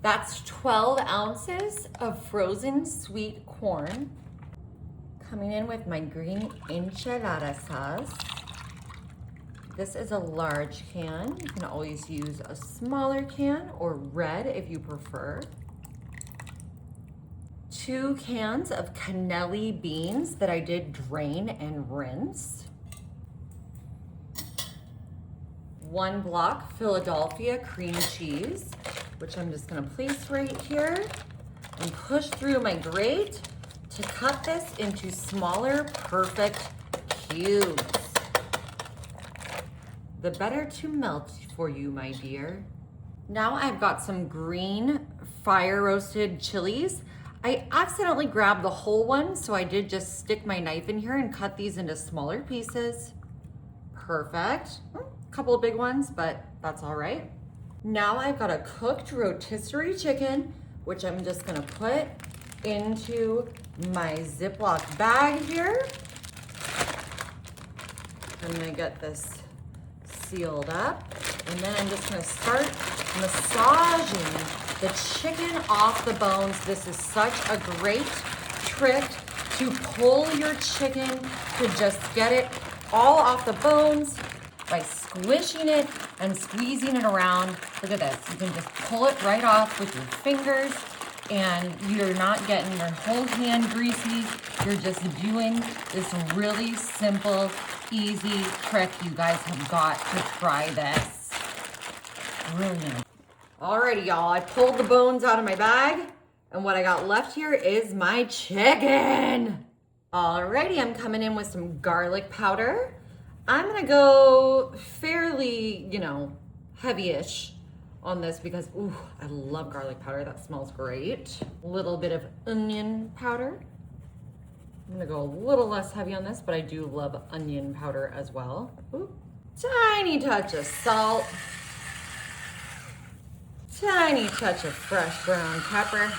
That's 12 ounces of frozen sweet corn. Coming in with my green enchilada sauce. This is a large can. You can always use a smaller can or red if you prefer. 2 cans of cannelli beans that I did drain and rinse. 1 block Philadelphia cream cheese, which I'm just gonna place right here and push through my grate to cut this into smaller, perfect cubes. The better to melt for you, my dear. Now I've got some green fire roasted chilies. I accidentally grabbed the whole one, so I did just stick my knife in here and cut these into smaller pieces. Perfect. A couple of big ones, but that's all right. Now I've got a cooked rotisserie chicken, which I'm just gonna put into my Ziploc bag here. I'm gonna get this sealed up, and then I'm just gonna start massaging the chicken off the bones. This is such a great trick to pull your chicken, to just get it all off the bones by squishing it and squeezing it around. Look at this, you can just pull it right off with your fingers, and you're not getting your whole hand greasy. You're just doing this really simple, easy trick. You guys have got to try this. Brilliant. Alrighty, y'all, I pulled the bones out of my bag, and what I got left here is my chicken. Alrighty, I'm coming in with some garlic powder. I'm gonna go fairly, heavy-ish on this because, ooh, I love garlic powder. That smells great. A little bit of onion powder. I'm gonna go a little less heavy on this, but I do love onion powder as well. Ooh. Tiny touch of salt. Tiny touch of fresh brown pepper.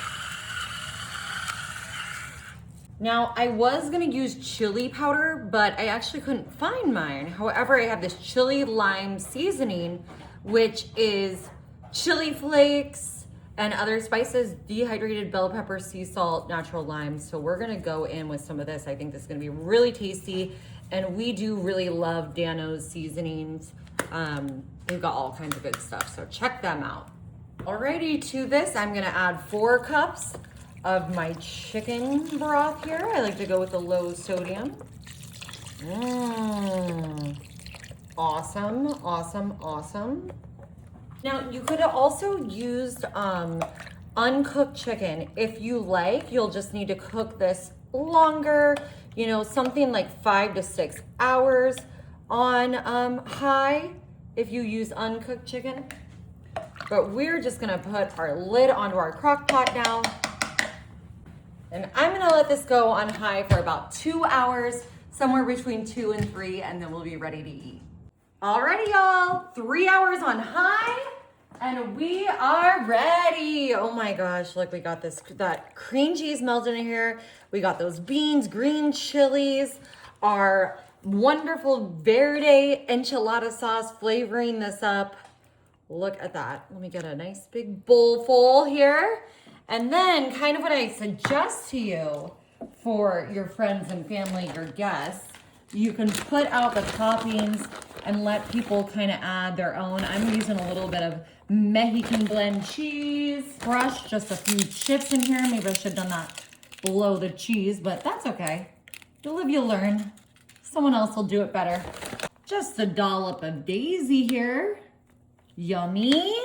Now, I was gonna use chili powder, but I actually couldn't find mine. However, I have this chili lime seasoning, which is chili flakes and other spices, dehydrated bell pepper, sea salt, natural lime. So we're gonna go in with some of this. I think this is gonna be really tasty. And we do really love Dano's seasonings. They've got all kinds of good stuff, so check them out. Alrighty, to this, I'm gonna add 4 cups of my chicken broth here. I like to go with the low sodium. Awesome, awesome, awesome. Now, you could have also used uncooked chicken. If you like, you'll just need to cook this longer, something like 5 to 6 hours on high if you use uncooked chicken. But we're just gonna put our lid onto our crock pot now. And I'm gonna let this go on high for about 2 hours, somewhere between 2 and 3, and then we'll be ready to eat. Alrighty, y'all, 3 hours on high, and we are ready. Oh my gosh, look, we got that cream cheese melted in here. We got those beans, green chilies, our wonderful verde enchilada sauce flavoring this up. Look at that. Let me get a nice big bowl full here. And then kind of what I suggest to you for your friends and family, your guests, you can put out the toppings and let people kind of add their own. I'm using a little bit of Mexican blend cheese, crushed just a few chips in here. Maybe I should have done that below the cheese, but that's okay. You live, you learn. Someone else will do it better. Just a dollop of daisy here. Yummy.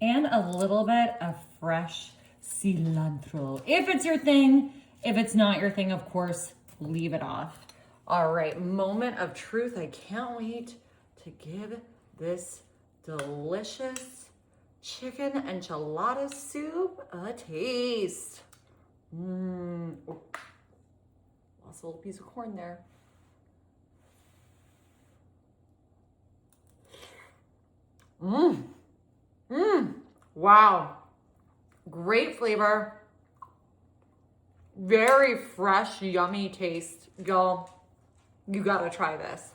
And a little bit of fresh cilantro. If it's your thing. If it's not your thing, of course, leave it off. All right, moment of truth. I can't wait to give this delicious chicken enchilada soup a taste. Oh, lost a little piece of corn there. Wow. Great flavor. Very fresh, yummy taste. Y'all, you gotta try this.